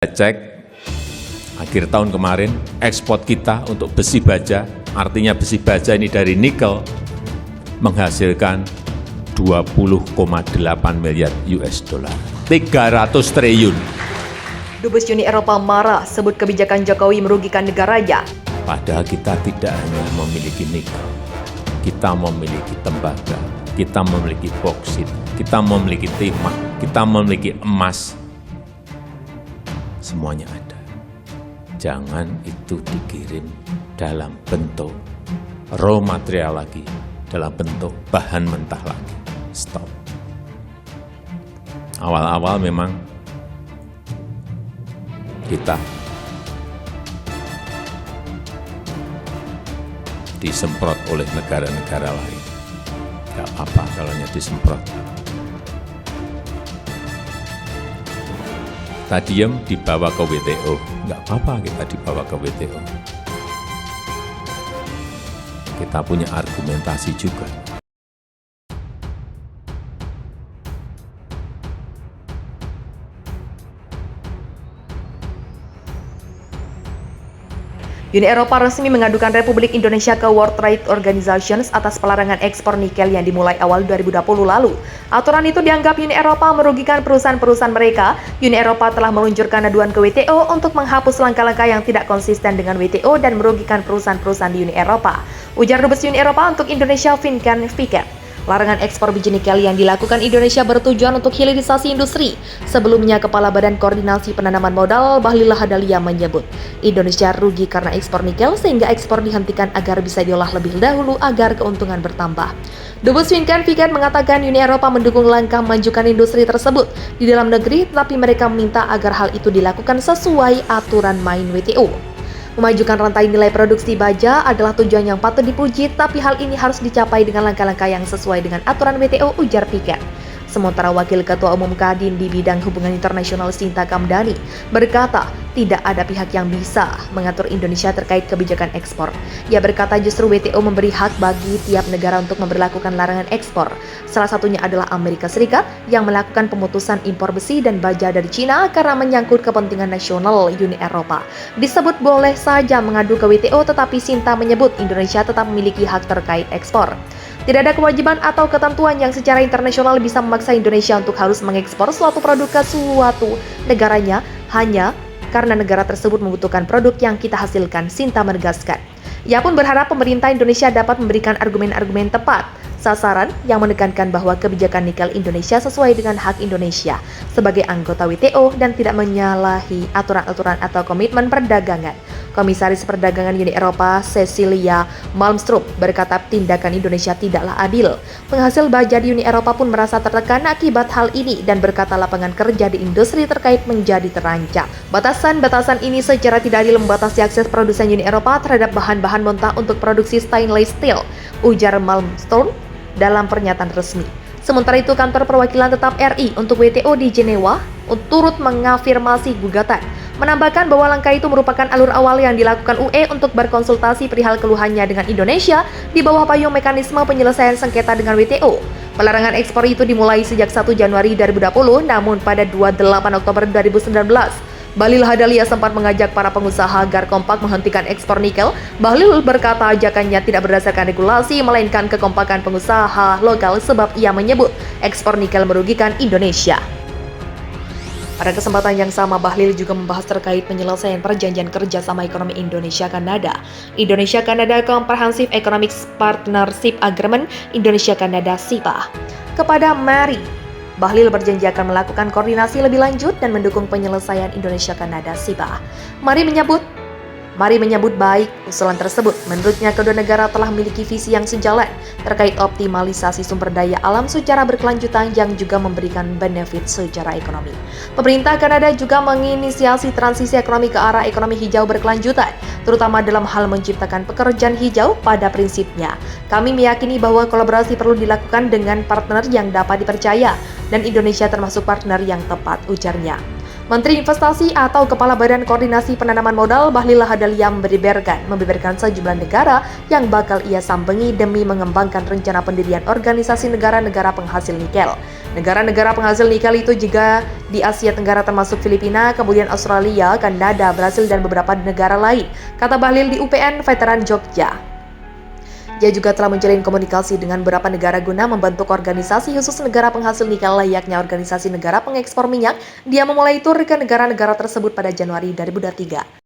Cek akhir tahun kemarin ekspor kita untuk besi baja, artinya besi baja ini dari nikel menghasilkan 20,8 miliar US dollar, 300 triliun. Dubes Uni Eropa marah sebut kebijakan Jokowi merugikan negaranya. Padahal kita tidak hanya memiliki nikel, kita memiliki tembaga, kita memiliki boksit, kita memiliki timah, kita memiliki emas. Semuanya ada. Jangan itu dikirim dalam bentuk raw material lagi, dalam bentuk bahan mentah lagi. Stop. Awal-awal memang kita disemprot oleh negara-negara lain. Gak apa-apa kalau hanya disemprot. Stadium dibawa ke WTO, nggak apa-apa kita dibawa ke WTO. Kita punya argumentasi juga. Uni Eropa resmi mengadukan Republik Indonesia ke World Trade Organization atas pelarangan ekspor nikel yang dimulai awal 2020 lalu. Aturan itu dianggap Uni Eropa merugikan perusahaan-perusahaan mereka. Uni Eropa telah meluncurkan aduan ke WTO untuk menghapus langkah-langkah yang tidak konsisten dengan WTO dan merugikan perusahaan-perusahaan di Uni Eropa. Ujar Dubes Uni Eropa untuk Indonesia Vincent Viket. Larangan ekspor biji nikel yang dilakukan Indonesia bertujuan untuk hilirisasi industri. Sebelumnya, Kepala Badan Koordinasi Penanaman Modal Bahlil Lahadalia menyebut, Indonesia rugi karena ekspor nikel sehingga ekspor dihentikan agar bisa diolah lebih dahulu agar keuntungan bertambah. Dubes Vincent Viket mengatakan Uni Eropa mendukung langkah memajukan industri tersebut di dalam negeri, tetapi mereka meminta agar hal itu dilakukan sesuai aturan main WTO. Memajukan rantai nilai produksi baja adalah tujuan yang patut dipuji, tapi hal ini harus dicapai dengan langkah-langkah yang sesuai dengan aturan WTO, ujar Piket. Sementara Wakil Ketua Umum Kadin di bidang hubungan internasional Sinta Kamdani berkata, tidak ada pihak yang bisa mengatur Indonesia terkait kebijakan ekspor. Ia berkata justru WTO memberi hak bagi tiap negara untuk memberlakukan larangan ekspor. Salah satunya adalah Amerika Serikat yang melakukan pemutusan impor besi dan baja dari Cina karena menyangkut kepentingan nasional Uni Eropa. Disebut boleh saja mengadu ke WTO, tetapi Sinta menyebut Indonesia tetap memiliki hak terkait ekspor. Tidak ada kewajiban atau ketentuan yang secara internasional bisa memaksa Indonesia untuk harus mengekspor suatu produk ke suatu negaranya hanya karena negara tersebut membutuhkan produk yang kita hasilkan, Sinta menegaskan. Ia pun berharap pemerintah Indonesia dapat memberikan argumen-argumen tepat, sasaran yang menekankan bahwa kebijakan nikel Indonesia sesuai dengan hak Indonesia sebagai anggota WTO dan tidak menyalahi aturan-aturan atau komitmen perdagangan. Komisaris Perdagangan Uni Eropa Cecilia Malmström berkata tindakan Indonesia tidaklah adil. Penghasil baja di Uni Eropa pun merasa tertekan akibat hal ini dan berkata lapangan kerja di industri terkait menjadi terancam. Batasan-batasan ini secara tidak adil membatasi akses produsen Uni Eropa terhadap bahan-bahan mentah untuk produksi stainless steel, ujar Malmström dalam pernyataan resmi. Sementara itu, kantor perwakilan tetap RI untuk WTO di Jenewa turut mengafirmasi gugatan, menambahkan bahwa langkah itu merupakan alur awal yang dilakukan UE untuk berkonsultasi perihal keluhannya dengan Indonesia di bawah payung mekanisme penyelesaian sengketa dengan WTO. Pelarangan ekspor itu dimulai sejak 1 Januari 2020, namun pada 28 Oktober 2019, Bahlil Lahadalia sempat mengajak para pengusaha agar kompak menghentikan ekspor nikel. Bahlil berkata ajakannya tidak berdasarkan regulasi, melainkan kekompakan pengusaha lokal sebab ia menyebut ekspor nikel merugikan Indonesia. Pada kesempatan yang sama, Bahlil juga membahas terkait penyelesaian perjanjian kerjasama ekonomi Indonesia-Kanada. Indonesia-Kanada Comprehensive Economic Partnership Agreement Indonesia-Kanada (CEPA). Kepada Mary, Bahlil berjanji akan melakukan koordinasi lebih lanjut dan mendukung penyelesaian Indonesia-Kanada (CEPA). Mari menyambut baik usulan tersebut. Menurutnya, kedua negara telah memiliki visi yang sejalan terkait optimalisasi sumber daya alam secara berkelanjutan yang juga memberikan benefit secara ekonomi. Pemerintah Kanada juga menginisiasi transisi ekonomi ke arah ekonomi hijau berkelanjutan, terutama dalam hal menciptakan pekerjaan hijau. Pada prinsipnya, kami meyakini bahwa kolaborasi perlu dilakukan dengan partner yang dapat dipercaya, dan Indonesia termasuk partner yang tepat, ujarnya. Menteri Investasi atau Kepala Badan Koordinasi Penanaman Modal Bahlil Lahadalia membeberkan sejumlah negara yang bakal ia sambengi demi mengembangkan rencana pendirian organisasi negara-negara penghasil nikel. Negara-negara penghasil nikel itu juga di Asia Tenggara termasuk Filipina, kemudian Australia, Kanada, Brasil, dan beberapa negara lain, kata Bahlil di UPN Veteran Jogja. Dia juga telah menjalin komunikasi dengan beberapa negara guna membentuk organisasi khusus negara penghasil nikel layaknya organisasi negara pengekspor minyak. Dia memulai tur ke negara-negara tersebut pada Januari 2023.